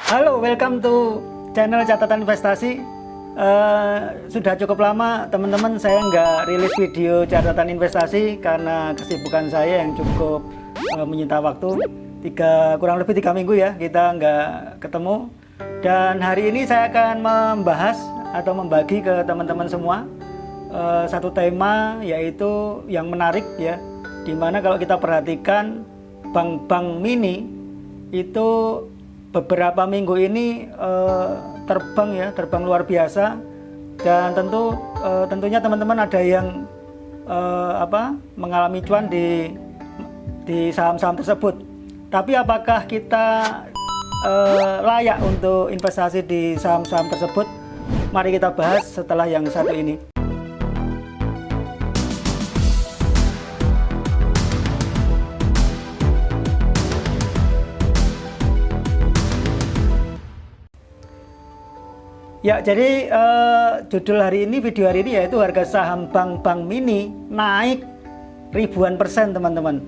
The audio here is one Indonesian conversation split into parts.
Halo, welcome to channel catatan investasi. Sudah cukup lama teman-teman saya nggak rilis video catatan investasi karena kesibukan saya yang cukup menyita waktu. Kurang lebih 3 minggu ya kita nggak ketemu. Dan hari ini saya akan membahas atau membagi ke teman-teman semua satu tema, yaitu yang menarik ya, dimana kalau kita perhatikan bank-bank mini itu beberapa minggu ini terbang luar biasa. Dan tentunya teman-teman ada yang mengalami cuan di saham-saham tersebut. Tapi apakah kita layak untuk investasi di saham-saham tersebut? Mari kita bahas setelah yang satu ini. Ya, jadi judul hari ini, video hari ini yaitu harga saham bank-bank mini naik ribuan persen, teman-teman.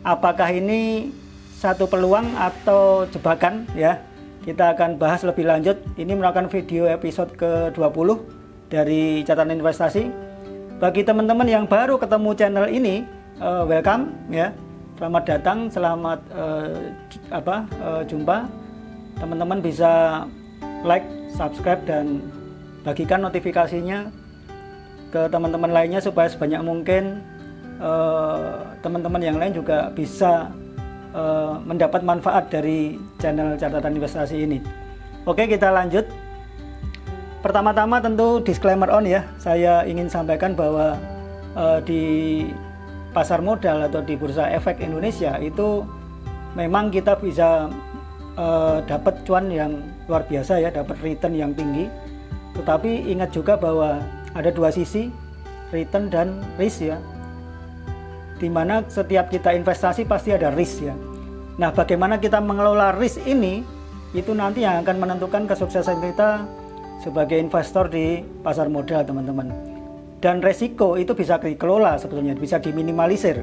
Apakah ini satu peluang atau jebakan ya? Kita akan bahas lebih lanjut. Ini merupakan video episode ke-20 dari catatan investasi. Bagi teman-teman yang baru ketemu channel ini, welcome ya. Selamat datang, selamat jumpa. Teman-teman bisa like, subscribe, dan bagikan notifikasinya ke teman-teman lainnya supaya sebanyak mungkin teman-teman yang lain juga bisa mendapat manfaat dari channel catatan investasi ini. Oke, kita lanjut. Pertama-tama tentu disclaimer on ya. Saya ingin sampaikan bahwa di pasar modal atau di Bursa Efek Indonesia itu memang kita bisa dapat cuan yang luar biasa ya, dapat return yang tinggi. Tetapi ingat juga bahwa ada dua sisi, return dan risk ya, dimana setiap kita investasi pasti ada risk ya. Nah, bagaimana kita mengelola risk ini, itu nanti yang akan menentukan kesuksesan kita sebagai investor di pasar modal, teman-teman. Dan resiko itu bisa dikelola sebetulnya, bisa diminimalisir.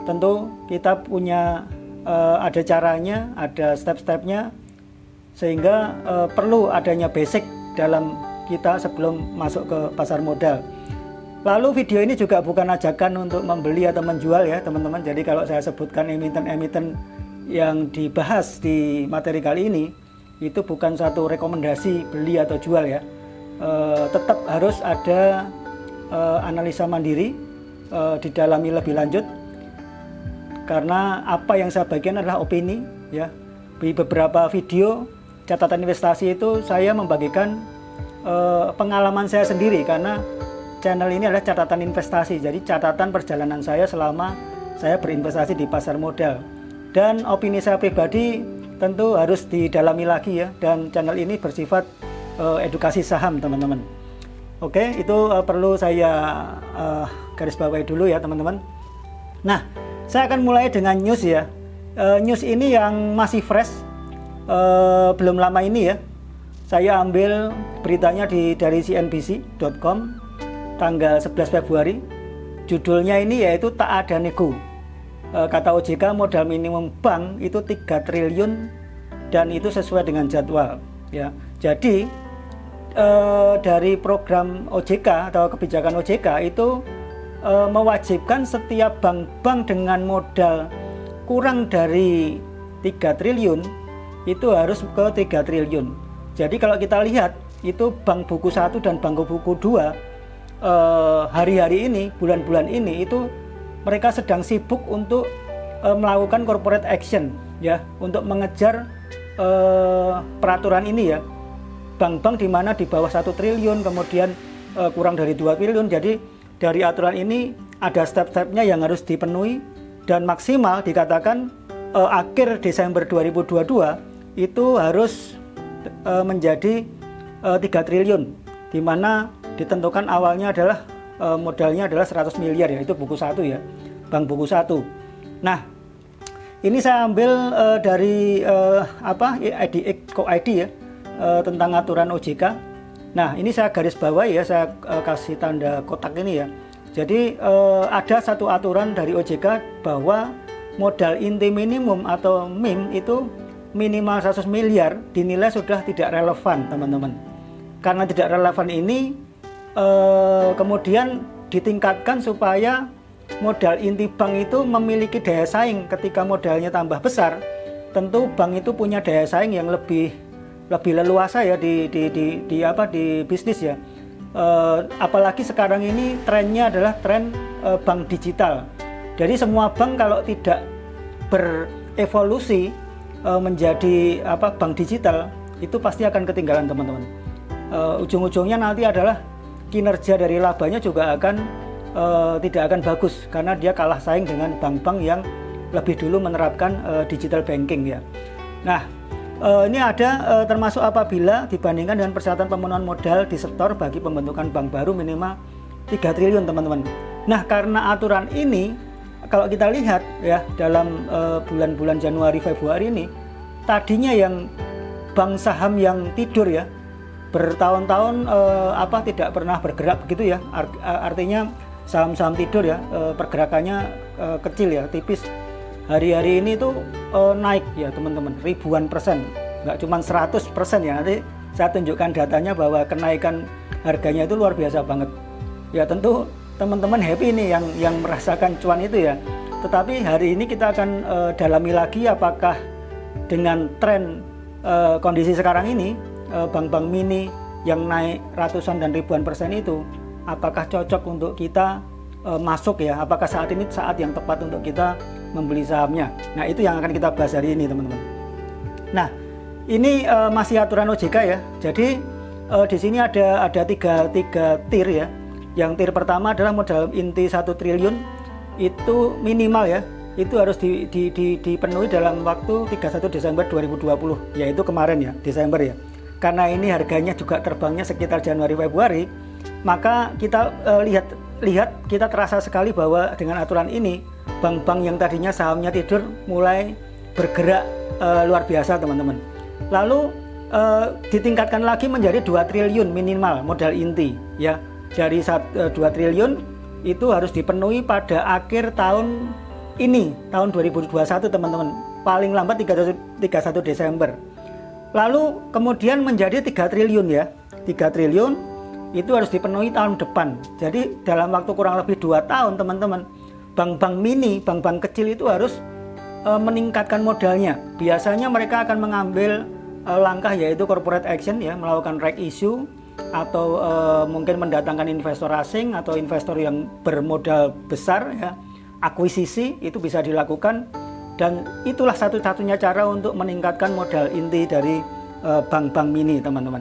Tentu kita punya ada caranya, ada step-stepnya, sehingga perlu adanya basic dalam kita sebelum masuk ke pasar modal. Lalu video ini juga bukan ajakan untuk membeli atau menjual ya, teman-teman. Jadi kalau saya sebutkan emiten-emiten yang dibahas di materi kali ini, itu bukan satu rekomendasi beli atau jual ya. Tetap harus ada analisa mandiri, didalami lebih lanjut. Karena apa yang saya bagikan adalah opini ya. Di beberapa video catatan investasi itu saya membagikan pengalaman saya sendiri, karena channel ini adalah catatan investasi. Jadi catatan perjalanan saya selama saya berinvestasi di pasar modal. Dan opini saya pribadi tentu harus didalami lagi ya. Dan channel ini bersifat edukasi saham, teman-teman. Oke, itu perlu saya garis bawahi dulu ya, teman-teman. Nah, saya akan mulai dengan news ya. News ini yang masih fresh, belum lama ini ya. Saya ambil beritanya dari cnbc.com tanggal 11 Februari. Judulnya ini yaitu tak ada nego. Kata OJK modal minimum bank itu 3 triliun dan itu sesuai dengan jadwal ya. Jadi dari program OJK atau kebijakan OJK itu mewajibkan setiap bank-bank dengan modal kurang dari 3 triliun itu harus ke 3 triliun. Jadi kalau kita lihat itu bank buku 1 dan bank buku 2 hari-hari ini, bulan-bulan ini itu mereka sedang sibuk untuk melakukan corporate action ya, untuk mengejar peraturan ini ya. Bank-bank di mana di bawah 1 triliun kemudian kurang dari 2 triliun. Jadi dari aturan ini ada step-stepnya yang harus dipenuhi, dan maksimal dikatakan akhir Desember 2022 itu harus menjadi 3 triliun, di mana ditentukan awalnya adalah modalnya adalah 100 miliar ya, itu buku 1 ya, bank buku 1. Nah, ini saya ambil dari IDX.co.id ya, tentang aturan OJK. Nah, ini saya garis bawahi ya, saya kasih tanda kotak ini ya. Jadi ada satu aturan dari OJK bahwa modal inti minimum atau MIM itu minimal 100 miliar dinilai sudah tidak relevan teman-teman. Karena tidak relevan ini kemudian ditingkatkan supaya modal inti bank itu memiliki daya saing. Ketika modalnya tambah besar, tentu bank itu punya daya saing yang lebih leluasa ya di bisnis ya. Apalagi sekarang ini trennya adalah tren bank digital. Jadi semua bank kalau tidak berevolusi menjadi bank digital, itu pasti akan ketinggalan teman-teman. Ujung-ujungnya nanti adalah kinerja dari labanya juga akan tidak akan bagus karena dia kalah saing dengan bank-bank yang lebih dulu menerapkan digital banking ya. Nah, ini ada termasuk apabila dibandingkan dengan persyaratan pemenuhan modal disetor bagi pembentukan bank baru minimal 3 triliun teman-teman. Nah, karena aturan ini kalau kita lihat ya dalam bulan-bulan Januari Februari ini, tadinya yang bank saham yang tidur ya bertahun-tahun tidak pernah bergerak begitu ya. Artinya saham-saham tidur ya pergerakannya kecil ya, tipis. Hari-hari ini tuh naik ya teman-teman, ribuan persen, nggak cuma 100% ya. Nanti saya tunjukkan datanya bahwa kenaikan harganya itu luar biasa banget. Ya tentu teman-teman happy ini yang merasakan cuan itu ya. Tetapi hari ini kita akan dalami lagi apakah dengan tren kondisi sekarang ini bank-bank mini yang naik ratusan dan ribuan persen itu, apakah cocok untuk kita masuk ya, apakah saat ini saat yang tepat untuk kita membeli sahamnya. Nah itu yang akan kita bahas hari ini teman-teman. Nah ini masih aturan OJK ya. Jadi di sini ada tiga tier ya. Yang tier pertama adalah modal inti 1 triliun itu minimal ya, itu harus dipenuhi dalam waktu 31 Desember 2020, yaitu kemarin ya, Desember ya. Karena ini harganya juga terbangnya sekitar Januari Februari, maka kita lihat kita terasa sekali bahwa dengan aturan ini bank-bank yang tadinya sahamnya tidur mulai bergerak luar biasa teman-teman. Lalu ditingkatkan lagi menjadi 2 triliun minimal modal inti ya. Dari 2 triliun itu harus dipenuhi pada akhir tahun ini, tahun 2021 teman-teman, paling lambat 31 Desember. Lalu kemudian menjadi 3 triliun ya, 3 triliun itu harus dipenuhi tahun depan. Jadi dalam waktu kurang lebih 2 tahun teman-teman, bank-bank mini, bank-bank kecil itu harus meningkatkan modalnya. Biasanya mereka akan mengambil langkah yaitu corporate action ya, melakukan right issue atau mungkin mendatangkan investor asing atau investor yang bermodal besar ya, akuisisi itu bisa dilakukan, dan itulah satu-satunya cara untuk meningkatkan modal inti dari bank-bank mini teman-teman.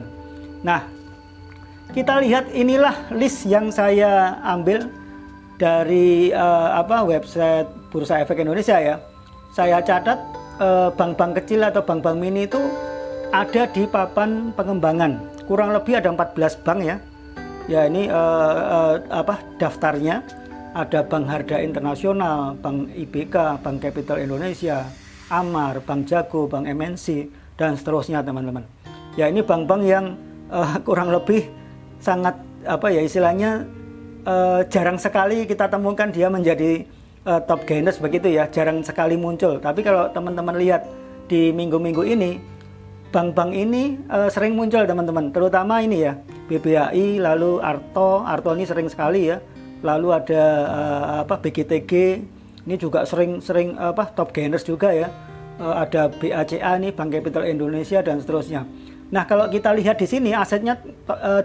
Nah kita lihat inilah list yang saya ambil dari website Bursa Efek Indonesia ya. Saya catat bank-bank kecil atau bank-bank mini itu ada di papan pengembangan. Kurang lebih ada 14 bank ya. Ya ini daftarnya. Ada Bank Harda Internasional, Bank IBK, Bank Capital Indonesia, Amar, Bank Jago, Bank MNC, dan seterusnya teman-teman. Ya ini bank-bank yang kurang lebih sangat istilahnya jarang sekali kita temukan dia menjadi top gainers begitu ya, jarang sekali muncul. Tapi kalau teman-teman lihat di minggu-minggu ini, bank-bank ini sering muncul teman-teman, terutama ini ya, BBHI, lalu Arto ini sering sekali ya. Lalu ada BGTG, ini juga sering top gainers juga ya. Ada BACA nih, Bank Capital Indonesia, dan seterusnya. Nah kalau kita lihat di sini asetnya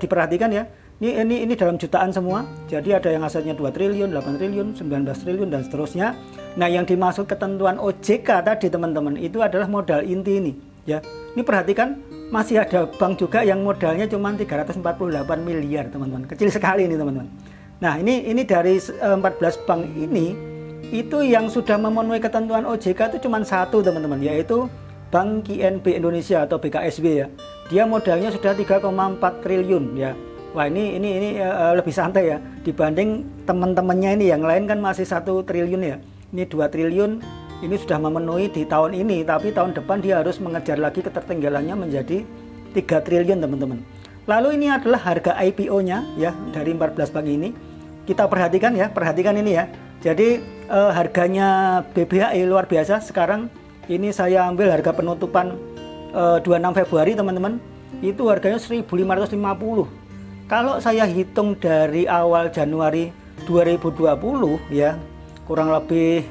diperhatikan ya, ini dalam jutaan semua. Jadi ada yang asetnya 2 triliun, 8 triliun, 19 triliun, dan seterusnya. Nah yang dimaksud ketentuan OJK tadi teman-teman, itu adalah modal inti ini ya. Ini perhatikan, masih ada bank juga yang modalnya cuma 348 miliar teman-teman, kecil sekali ini teman-teman. Nah ini dari 14 bank ini, itu yang sudah memenuhi ketentuan OJK itu cuma satu teman-teman, yaitu Bank KNB Indonesia atau BKSB ya. Dia modalnya sudah 3,4 triliun ya. Wah ini lebih santai ya dibanding teman-temannya ini, yang lain kan masih 1 triliun ya. Ini 2 triliun, ini sudah memenuhi di tahun ini, tapi tahun depan dia harus mengejar lagi ketertinggalannya menjadi 3 triliun teman-teman. Lalu ini adalah harga IPO-nya ya dari 14 bank ini. Kita perhatikan ini ya. Jadi harganya BBHI luar biasa sekarang Ini saya ambil harga penutupan 26 Februari teman-teman. Itu harganya 1.550. Kalau saya hitung dari awal Januari 2020 ya, kurang lebih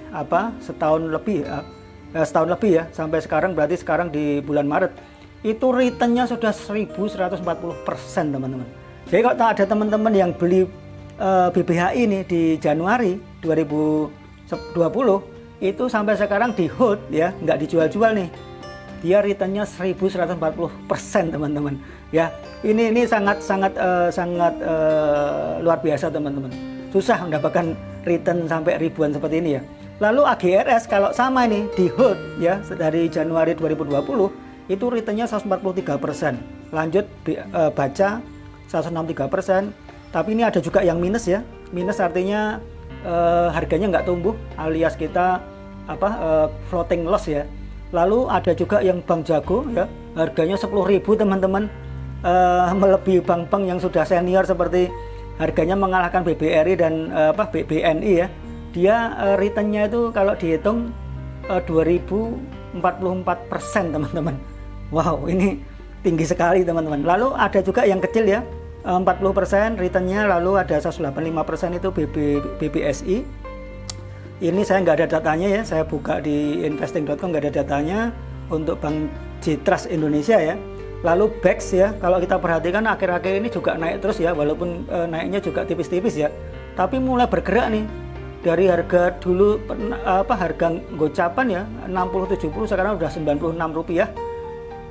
setahun lebih ya sampai sekarang, berarti sekarang di bulan Maret itu returnnya sudah 1140% teman-teman. Jadi kalau ada teman-teman yang beli BBHI ini di Januari 2020 itu sampai sekarang di hold ya, nggak dijual-jual nih, dia returnnya 1140% teman-teman ya. Ini sangat luar biasa teman-teman. Susah mendapatkan return sampai ribuan seperti ini ya. Lalu AGRS kalau sama ini di hold ya dari Januari 2020 itu returnnya 143%. Lanjut baca 163%. Tapi ini ada juga yang minus ya. Minus artinya harganya nggak tumbuh, alias kita floating loss ya. Lalu ada juga yang Bank Jago ya, harganya 10.000 teman-teman, melebihi bank-bank yang sudah senior seperti harganya mengalahkan BBRI dan BNI ya. Dia returnnya itu kalau dihitung 2044% teman-teman. Wow, ini tinggi sekali teman-teman. Lalu ada juga yang kecil ya, 40% returnnya. Lalu ada 185% itu BBSI. Ini saya nggak ada datanya ya, saya buka di investing.com nggak ada datanya untuk Bank Citras Indonesia ya. Lalu BEX ya, kalau kita perhatikan akhir-akhir ini juga naik terus ya, walaupun naiknya juga tipis-tipis ya, tapi mulai bergerak nih. Dari harga dulu harga gocapan ya 60-70, sekarang udah 96 rupiah,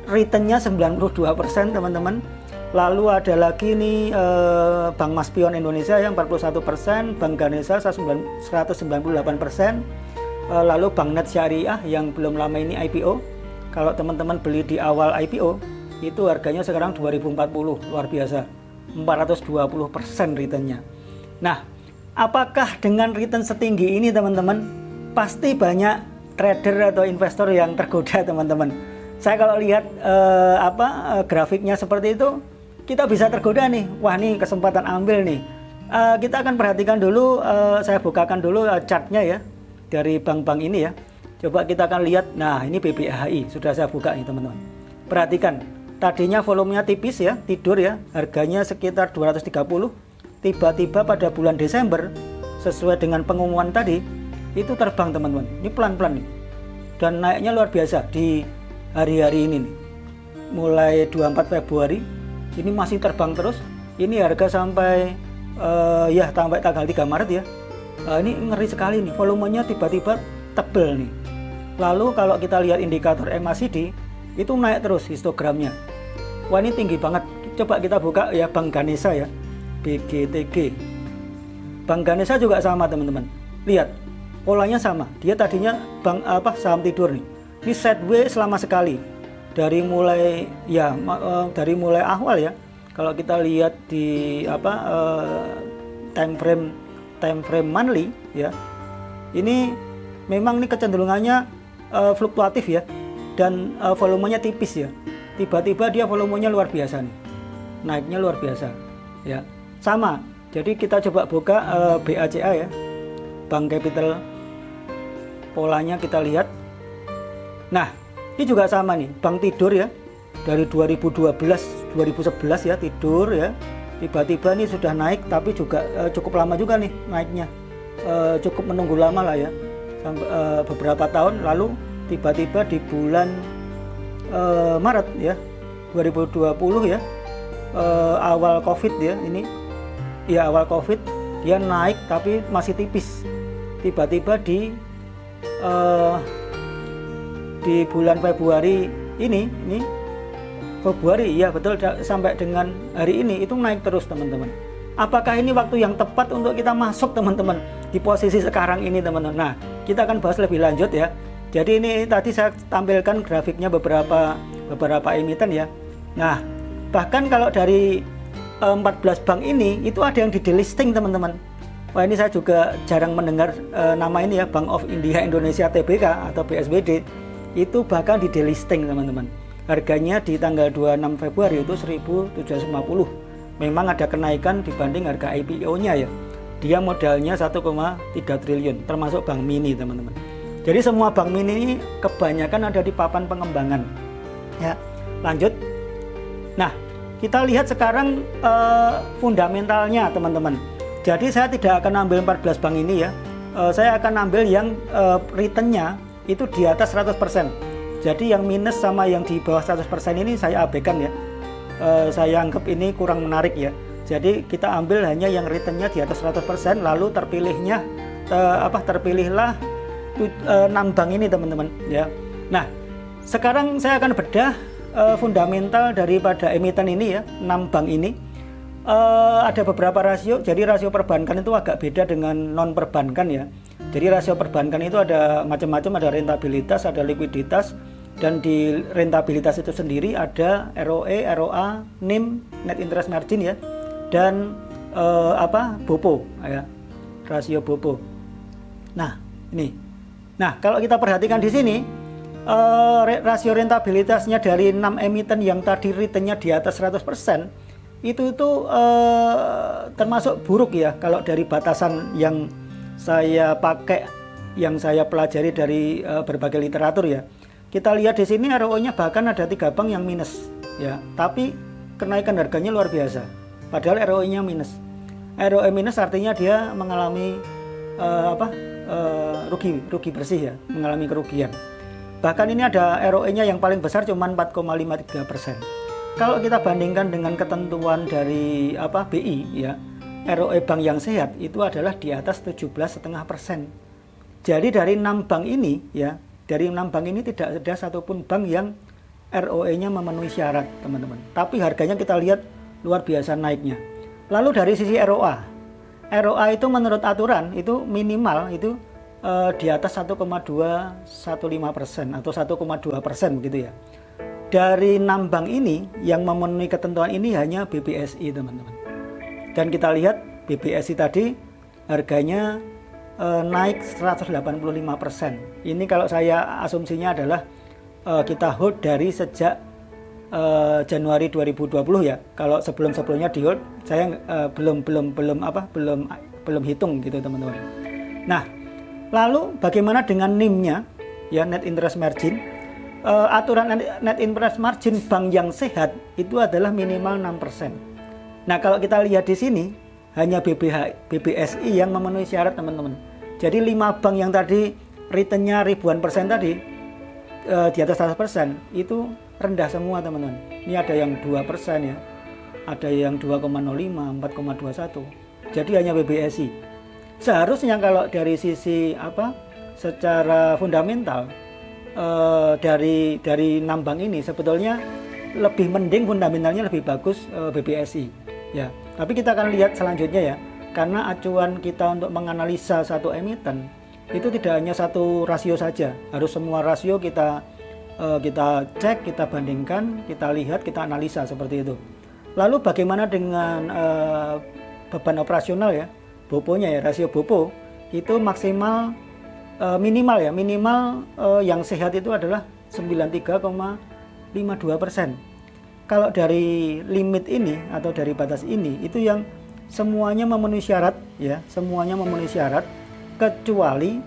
returnnya 92% teman-teman. Lalu ada lagi nih Bank Maspion Indonesia yang 41%, Bank Ganesha 198%, lalu Bank Net Syariah yang belum lama ini IPO. Kalau teman-teman beli di awal IPO itu harganya sekarang 2040, luar biasa, 420% returnnya. Nah, apakah dengan return setinggi ini teman-teman pasti banyak trader atau investor yang tergoda teman-teman? Saya kalau lihat grafiknya seperti itu, kita bisa tergoda nih. Wah, nih kesempatan ambil nih. Kita akan perhatikan dulu, saya bukakan dulu chartnya ya dari bank-bank ini ya. Coba kita akan lihat. Nah, ini BBHI sudah saya buka nih teman-teman. Perhatikan, tadinya volumenya tipis ya, tidur ya, harganya sekitar 230. Tiba-tiba pada bulan Desember sesuai dengan pengumuman tadi itu terbang teman-teman. Ini pelan-pelan nih. Dan naiknya luar biasa di hari-hari ini nih. Mulai 24 Februari ini masih terbang terus. Ini harga sampai sampai tanggal 3 Maret ya. Ini ngeri sekali nih, volumenya tiba-tiba tebel nih. Lalu kalau kita lihat indikator MACD itu naik terus histogramnya. Wah, ini tinggi banget. Coba kita buka ya Bank Ganesha ya, BGTG. Bank Ganesha juga sama teman-teman. Lihat, polanya sama. Dia tadinya saham tidur nih. Ini sideways selama sekali. Dari mulai awal ya. Kalau kita lihat di time frame monthly ya. Ini memang nih kecenderungannya fluktuatif ya, dan volumenya tipis ya. Tiba-tiba dia volumenya luar biasa nih. Naiknya luar biasa ya. Sama. Jadi kita coba buka BACA ya. Bank Capital, polanya kita lihat. Nah, ini juga sama nih, bank tidur ya. Dari 2011 ya tidur ya. Tiba-tiba nih sudah naik, tapi juga cukup lama juga nih naiknya. Cukup menunggu lama lah ya. Sampai beberapa tahun lalu tiba-tiba di bulan Maret ya 2020 ya. Awal Covid ya, ini ya awal Covid dia naik tapi masih tipis. Tiba-tiba di bulan Februari ini Februari ya betul, sampai dengan hari ini itu naik terus teman-teman. Apakah ini waktu yang tepat untuk kita masuk teman-teman di posisi sekarang ini teman-teman? Nah, kita akan bahas lebih lanjut ya. Jadi ini tadi saya tampilkan grafiknya beberapa emiten ya. Nah, bahkan kalau dari 14 bank ini itu ada yang di delisting teman-teman. Wah, ini saya juga jarang mendengar nama ini ya, Bank of India Indonesia Tbk atau BSBD. Itu bahkan di delisting teman-teman. Harganya di tanggal 26 Februari itu 1.750. Memang ada kenaikan dibanding harga IPO-nya ya. Dia modalnya 1,3 triliun termasuk bank mini teman-teman. Jadi semua bank mini ini kebanyakan ada di papan pengembangan. Ya, lanjut. Nah, kita lihat sekarang fundamentalnya teman-teman. Jadi saya tidak akan ambil 14 bank ini ya. Saya akan ambil yang returnnya itu di atas 100%. Jadi yang minus sama yang di bawah 100% ini saya abaikan ya. Saya anggap ini kurang menarik ya. Jadi kita ambil hanya yang returnnya di atas 100%, lalu terpilihlah 6 bank ini teman-teman ya. Nah, sekarang saya akan bedah fundamental daripada emiten ini ya, 6 bank ini. Ada beberapa rasio, jadi rasio perbankan itu agak beda dengan non perbankan ya. Jadi rasio perbankan itu ada macam-macam, ada rentabilitas, ada likuiditas, dan di rentabilitas itu sendiri ada ROE, ROA, NIM, net interest margin ya, dan BOPO ya, rasio BOPO. Nah, ini. Nah, kalau kita perhatikan di sini rasio rentabilitasnya dari 6 emiten yang tadi returnnya di atas 100%, itu termasuk buruk ya kalau dari batasan yang saya pakai, yang saya pelajari dari berbagai literatur ya. Kita lihat di sini ROE-nya bahkan ada 3 bank yang minus ya, tapi kenaikan harganya luar biasa. Padahal ROE-nya minus. ROE minus artinya dia mengalami rugi bersih ya, mengalami kerugian. Bahkan ini ada ROE-nya yang paling besar cuma 4,53%. Kalau kita bandingkan dengan ketentuan dari BI ya, ROE bank yang sehat itu adalah di atas 17,5%. Jadi dari 6 bank ini ya, dari 6 bank ini tidak ada satupun bank yang ROE-nya memenuhi syarat teman-teman. Tapi harganya kita lihat luar biasa naiknya. Lalu dari sisi ROA itu menurut aturan itu minimal itu di atas 1,215% atau 1,2% begitu ya. Dari 6 bank ini yang memenuhi ketentuan ini hanya BBSI teman-teman. Dan kita lihat BBSI tadi harganya naik 185%. Ini kalau saya asumsinya adalah kita hold dari sejak Januari 2020 ya. Kalau sebelumnya di hold saya belum hitung gitu teman-teman. Nah, lalu bagaimana dengan NIM-nya ya, net interest margin? Aturan net interest margin bank yang sehat itu adalah minimal 6%. Nah, kalau kita lihat di sini hanya BBSI yang memenuhi syarat teman-teman. Jadi 5 bank yang tadi returnnya ribuan persen tadi di atas 100% itu rendah semua teman-teman. Ini ada yang 2% ya, ada yang 2,05, 4,21. Jadi hanya BBSI. Seharusnya kalau dari sisi secara fundamental dari 6 bank ini sebetulnya lebih mending, fundamentalnya lebih bagus BBSI ya. Tapi kita akan lihat selanjutnya ya, karena acuan kita untuk menganalisa satu emiten itu tidak hanya satu rasio saja, harus semua rasio kita cek, kita bandingkan, kita lihat, kita analisa seperti itu. Lalu bagaimana dengan beban operasional ya, BOPO-nya ya, rasio BOPO itu maksimal minimal yang sehat itu adalah 93,52%. Kalau dari limit ini atau dari batas ini itu yang semuanya memenuhi syarat ya, semuanya memenuhi syarat kecuali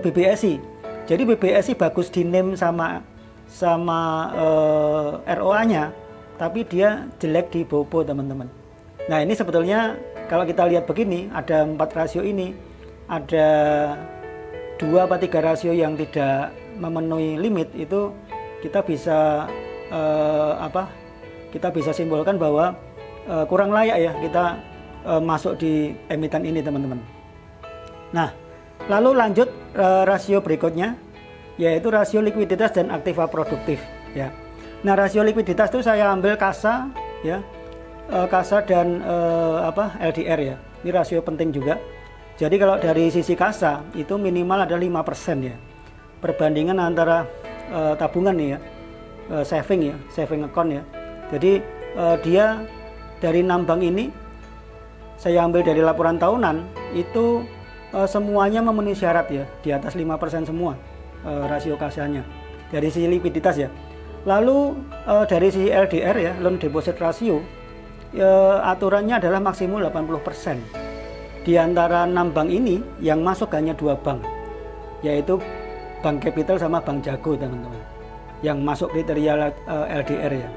BBSI. Jadi BBSI bagus di NIM sama ROA-nya, tapi dia jelek di BOPO teman-teman. Nah, ini sebetulnya kalau kita lihat begini, ada 4 rasio ini, ada 2 atau 3 rasio yang tidak memenuhi limit, itu kita bisa kita bisa simpulkan bahwa kurang layak ya kita masuk di emiten ini teman-teman. Nah, lalu lanjut rasio berikutnya, yaitu rasio likuiditas dan aktiva produktif ya. Nah, rasio likuiditas itu saya ambil kasa ya, kasa dan LDR ya. Ini rasio penting juga. Jadi kalau dari sisi kasa itu minimal ada 5% ya. Perbandingan antara tabungan nih ya, saving account ya. Jadi dia dari 6 bank ini saya ambil dari laporan tahunan itu semuanya memenuhi syarat ya, di atas 5% semua rasio kasanya dari sisi likuiditas ya. Lalu dari sisi LDR ya, loan deposit ratio aturannya adalah maksimum 80%. Di antara 6 bank ini yang masuk hanya 2 bank. yaitu Bank Capital sama Bank Jago teman-teman, yang masuk kriteria LDR ya.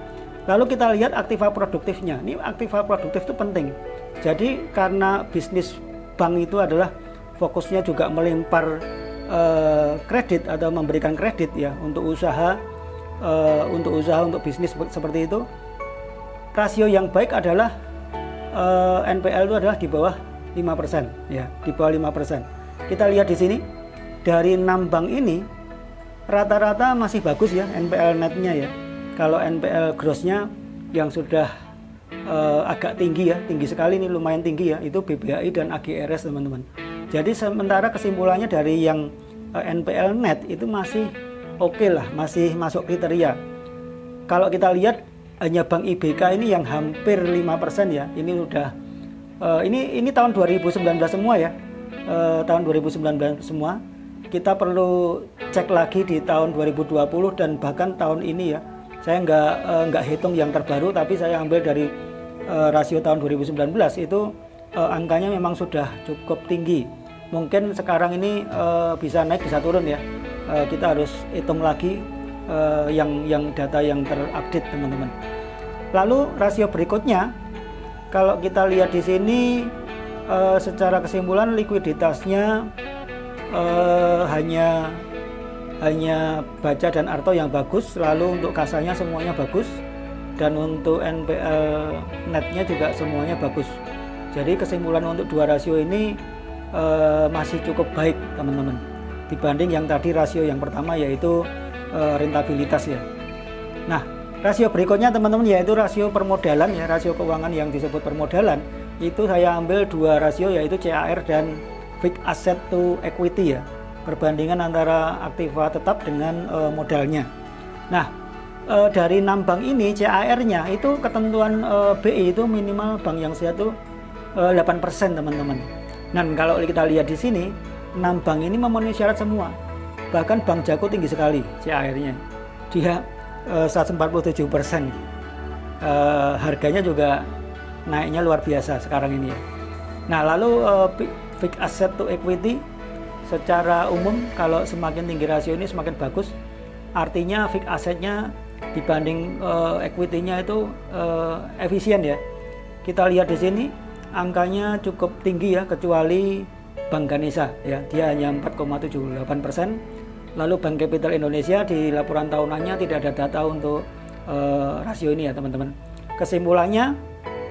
Lalu kita lihat aktiva produktifnya. Ini aktiva produktif itu penting. Jadi karena bisnis bank itu adalah fokusnya juga melempar kredit atau memberikan kredit ya untuk usaha, untuk bisnis seperti itu. Rasio yang baik adalah NPL itu adalah di bawah 5% ya, di bawah 5%. Kita lihat di sini dari 6 bank ini rata-rata masih bagus ya NPL netnya ya. Kalau NPL grossnya yang sudah agak tinggi ya, tinggi sekali nih, lumayan tinggi ya, itu BBHI dan AGRS teman-teman. Jadi sementara kesimpulannya dari yang NPL net itu masih oke lah, masih masuk kriteria. Kalau kita lihat hanya Bank IBK ini yang hampir 5% ya. Ini udah ini tahun 2019 semua ya. Tahun 2019 semua. Kita perlu cek lagi di tahun 2020 dan bahkan tahun ini ya. Saya nggak hitung yang terbaru, tapi saya ambil dari rasio tahun 2019 itu angkanya memang sudah cukup tinggi. Mungkin sekarang ini bisa naik bisa turun ya. Kita harus hitung lagi yang data yang terupdate teman-teman. Lalu rasio berikutnya, kalau kita lihat di sini secara kesimpulan likuiditasnya hanya Baca dan Arto yang bagus, lalu untuk kasanya semuanya bagus, dan untuk NPL netnya juga semuanya bagus. Jadi kesimpulan untuk dua rasio ini masih cukup baik teman-teman, dibanding yang tadi rasio yang pertama yaitu rentabilitas ya. Nah, rasio berikutnya teman-teman yaitu rasio permodalan ya, rasio keuangan yang disebut permodalan. Itu saya ambil dua rasio yaitu CAR dan fixed asset to equity ya, perbandingan antara aktiva tetap dengan modalnya. Nah, dari 6 bank ini CAR-nya itu ketentuan BI itu minimal bank yang sehat itu 8% teman-teman. Dan kalau kita lihat di sini 6 bank ini memenuhi syarat semua. Bahkan Bank Jago tinggi sekali CAR-nya. Dia 147%. Harganya juga naiknya luar biasa sekarang ini ya. Nah, lalu fixed asset to equity secara umum kalau semakin tinggi rasio ini semakin bagus. Artinya fixed assetnya dibanding equity-nya itu efisien ya. Kita lihat di sini angkanya cukup tinggi ya, kecuali Bank Ganesha ya, dia hanya 4,78%. Lalu Bank Capital Indonesia di laporan tahunannya tidak ada data untuk rasio ini ya teman-teman. Kesimpulannya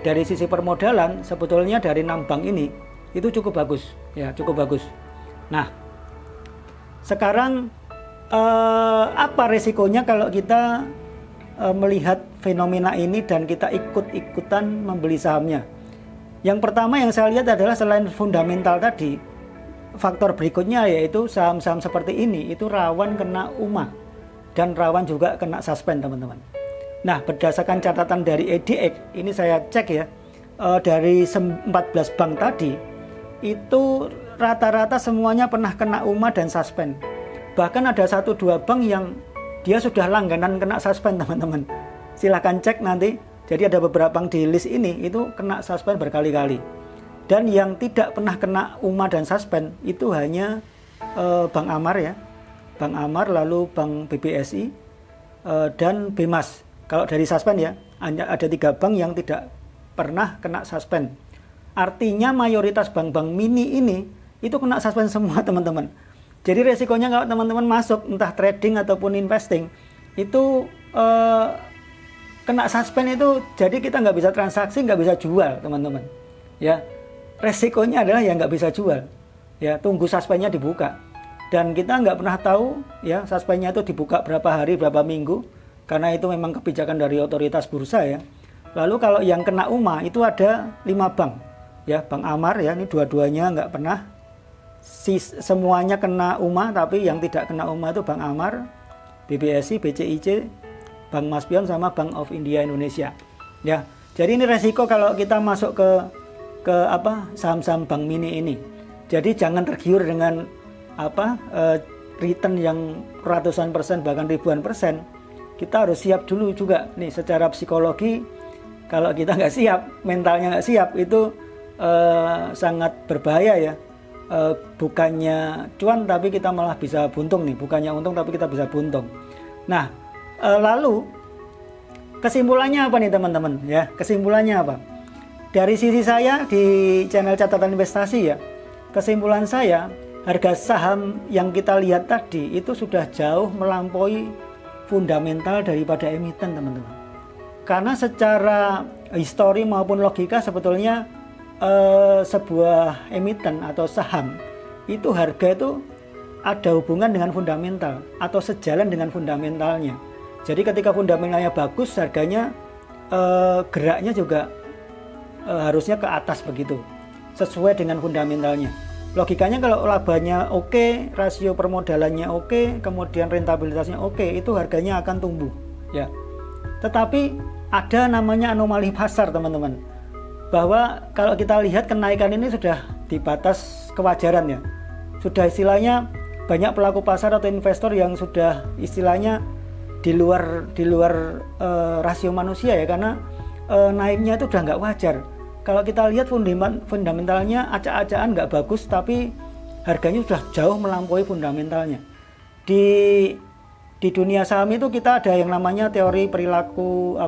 dari sisi permodalan sebetulnya dari 6 bank ini itu cukup bagus ya, cukup bagus. Nah, sekarang apa resikonya kalau kita melihat fenomena ini dan kita ikut-ikutan membeli sahamnya? Yang pertama yang saya lihat adalah selain fundamental tadi, faktor berikutnya yaitu saham-saham seperti ini itu rawan kena UMA dan rawan juga kena suspend teman-teman. Nah, berdasarkan catatan dari EDX, ini saya cek ya, dari 14 bank tadi itu rata-rata semuanya pernah kena UMA dan suspend. Bahkan ada 1-2 bank yang dia sudah langganan kena suspend teman-teman. Silahkan cek nanti. Jadi ada beberapa bank di list ini itu kena suspend berkali-kali. Dan yang tidak pernah kena UMA dan suspend itu hanya Bank Amar ya. Bank Amar, lalu Bank BBSI dan BEMAS. Kalau dari suspend ya, hanya ada 3 bank yang tidak pernah kena suspend. Artinya mayoritas bank-bank mini ini itu kena suspend semua teman-teman. Jadi resikonya kalau teman-teman masuk entah trading ataupun investing itu kena suspend itu, jadi kita nggak bisa transaksi, nggak bisa jual teman-teman. Ya, resikonya adalah ya nggak bisa jual. Ya, tunggu suspendnya dibuka. Dan kita nggak pernah tahu ya suspendnya itu dibuka berapa hari, berapa minggu, karena itu memang kebijakan dari otoritas bursa ya. Lalu kalau yang kena UMA itu ada 5 bank. Ya, Bank Amar ya, ini dua-duanya nggak pernah. Semuanya kena UMA, tapi yang tidak kena UMA itu Bank Amar, BBSI, BCIC, Bank Maspion sama Bank of India Indonesia. Ya, jadi ini resiko kalau kita masuk ke saham-saham bank mini ini. Jadi jangan tergiur dengan return yang ratusan persen bahkan ribuan persen. Kita harus siap dulu juga nih secara psikologi. Kalau kita nggak siap, mentalnya nggak siap, itu sangat berbahaya ya. bukannya cuan tapi kita malah bisa buntung nih, bukannya untung tapi kita bisa buntung. Nah, lalu kesimpulannya apa nih teman-teman ya? Kesimpulannya apa? Dari sisi saya di channel catatan investasi ya, kesimpulan saya harga saham yang kita lihat tadi itu sudah jauh melampaui fundamental daripada emiten teman-teman. Karena secara histori maupun logika sebetulnya sebuah emiten atau saham itu harga itu ada hubungan dengan fundamental atau sejalan dengan fundamentalnya. Jadi ketika fundamentalnya bagus, harganya geraknya juga harusnya ke atas begitu, sesuai dengan fundamentalnya. Logikanya kalau labanya oke, rasio permodalannya oke, kemudian rentabilitasnya oke, itu harganya akan tumbuh ya. Tetapi ada namanya anomali pasar teman-teman, bahwa kalau kita lihat kenaikan ini sudah di batas kewajaran ya, sudah istilahnya banyak pelaku pasar atau investor yang sudah istilahnya di luar rasio manusia ya, karena naiknya itu udah nggak wajar. Kalau kita lihat fundamentalnya acak-acakan nggak bagus, tapi harganya sudah jauh melampaui fundamentalnya. Di dunia saham itu kita ada yang namanya teori perilaku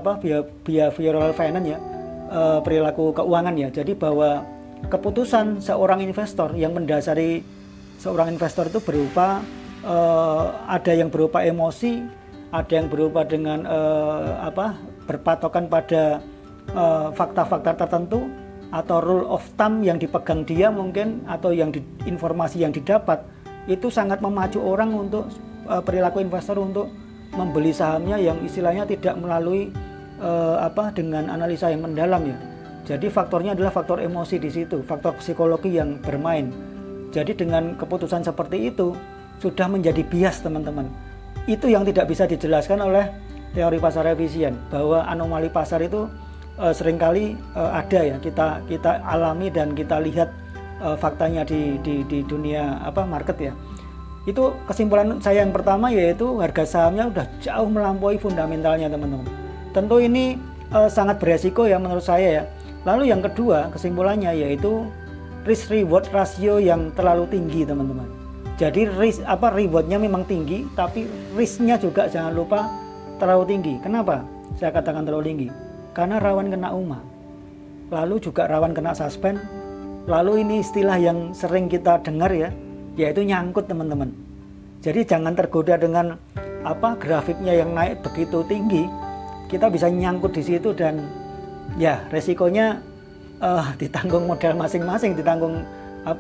behavioral finance ya, perilaku keuangan ya. Jadi bahwa keputusan seorang investor yang mendasari seorang investor itu berupa ada yang berupa emosi, ada yang berupa dengan berpatokan pada fakta-fakta tertentu atau rule of thumb yang dipegang dia mungkin, atau informasi yang didapat itu sangat memacu orang untuk perilaku investor untuk membeli sahamnya yang istilahnya tidak melalui dengan analisa yang mendalam ya. Jadi faktornya adalah faktor emosi di situ, faktor psikologi yang bermain. Jadi dengan keputusan seperti itu sudah menjadi bias teman-teman. Itu yang tidak bisa dijelaskan oleh teori pasar efisien, bahwa anomali pasar itu seringkali ada ya, kita alami dan kita lihat faktanya di dunia market ya. Itu kesimpulan saya yang pertama, yaitu harga sahamnya udah jauh melampaui fundamentalnya teman-teman. Tentu ini sangat beresiko ya menurut saya ya. Lalu yang kedua kesimpulannya yaitu risk reward rasio yang terlalu tinggi teman-teman. Jadi rewardnya memang tinggi, tapi risknya juga jangan lupa terlalu tinggi. Kenapa saya katakan terlalu tinggi? Karena rawan kena UMA, lalu juga rawan kena suspend, lalu ini istilah yang sering kita dengar ya, yaitu nyangkut teman-teman. Jadi jangan tergoda dengan grafiknya yang naik begitu tinggi, kita bisa nyangkut di situ dan ya resikonya ditanggung modal masing-masing, ditanggung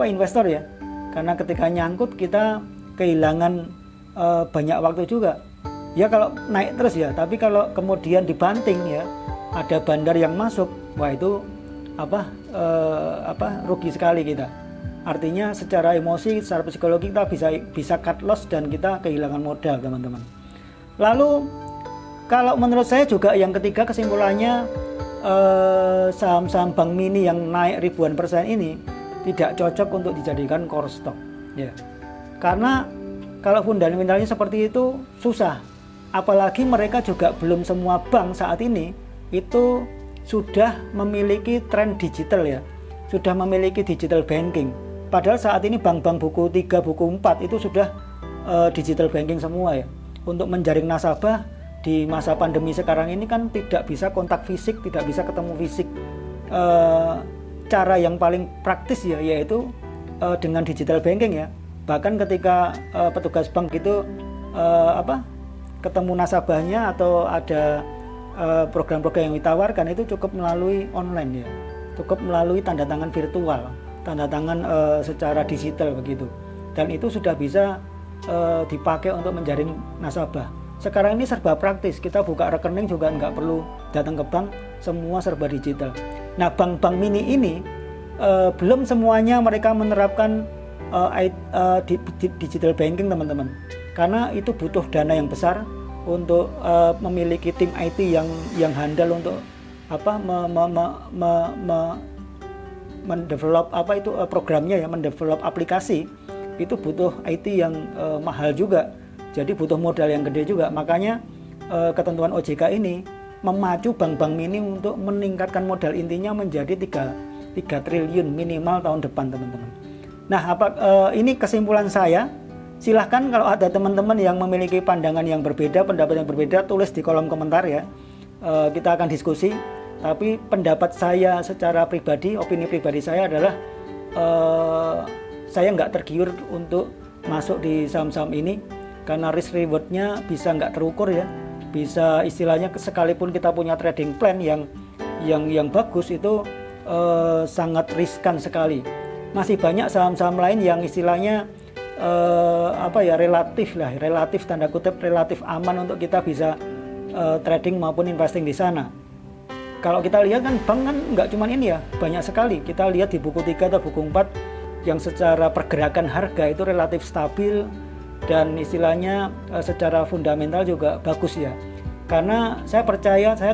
investor ya. Karena ketika nyangkut kita kehilangan banyak waktu juga. Ya kalau naik terus ya, tapi kalau kemudian dibanting ya, ada bandar yang masuk, wah itu rugi sekali kita. Artinya secara emosi, secara psikologi kita bisa cut loss dan kita kehilangan modal teman-teman. Lalu kalau menurut saya juga yang ketiga kesimpulannya, saham-saham bank mini yang naik ribuan persen ini tidak cocok untuk dijadikan core stock ya. Karena kalau fundamentalnya seperti itu susah, apalagi mereka juga belum semua bank saat ini itu sudah memiliki tren digital ya, sudah memiliki digital banking. Padahal saat ini bank-bank buku 3, buku 4 itu sudah digital banking semua ya. Untuk menjaring nasabah di masa pandemi sekarang ini kan tidak bisa kontak fisik, tidak bisa ketemu fisik. Cara yang paling praktis ya yaitu dengan digital banking ya. Bahkan ketika petugas bank itu ketemu nasabahnya atau ada program-program yang ditawarkan itu cukup melalui online ya, cukup melalui tanda tangan virtual, tanda tangan secara digital begitu, dan itu sudah bisa dipakai untuk menjaring nasabah. Sekarang ini serba praktis, kita buka rekening juga nggak perlu datang ke bank, semua serba digital. Nah bank-bank mini ini belum semuanya mereka menerapkan digital banking teman-teman, karena itu butuh dana yang besar untuk memiliki tim IT yang handal untuk mendevelop programnya ya, mendevelop aplikasi itu butuh IT yang mahal juga, jadi butuh modal yang gede juga. Makanya ketentuan OJK ini memacu bank-bank mini untuk meningkatkan modal intinya menjadi 3 triliun minimal tahun depan teman-teman. Nah, ini kesimpulan saya. Silahkan kalau ada teman-teman yang memiliki pandangan yang berbeda, pendapat yang berbeda, tulis di kolom komentar ya. Kita akan diskusi. Tapi pendapat saya secara pribadi, opini pribadi saya adalah saya nggak tergiur untuk masuk di saham-saham ini karena risk rewardnya bisa nggak terukur ya. Bisa istilahnya sekalipun kita punya trading plan yang bagus itu sangat riskan sekali. Masih banyak saham-saham lain yang istilahnya relatif tanda kutip relatif aman untuk kita bisa trading maupun investing di sana. Kalau kita lihat kan bank kan nggak cuma ini ya, banyak sekali. Kita lihat di buku 3 atau buku 4 yang secara pergerakan harga itu relatif stabil dan istilahnya secara fundamental juga bagus ya. Karena saya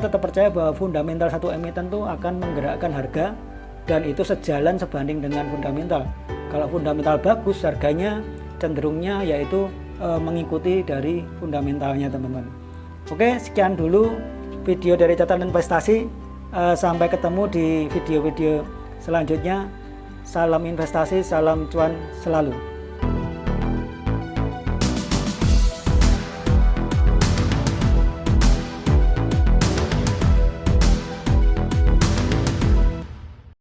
tetap percaya bahwa fundamental satu emiten itu akan menggerakkan harga dan itu sejalan sebanding dengan fundamental. Kalau fundamental bagus, harganya cenderungnya yaitu mengikuti dari fundamentalnya teman-teman. Oke, sekian dulu video dari catatan investasi. Sampai ketemu di video-video selanjutnya. Salam investasi, salam cuan selalu.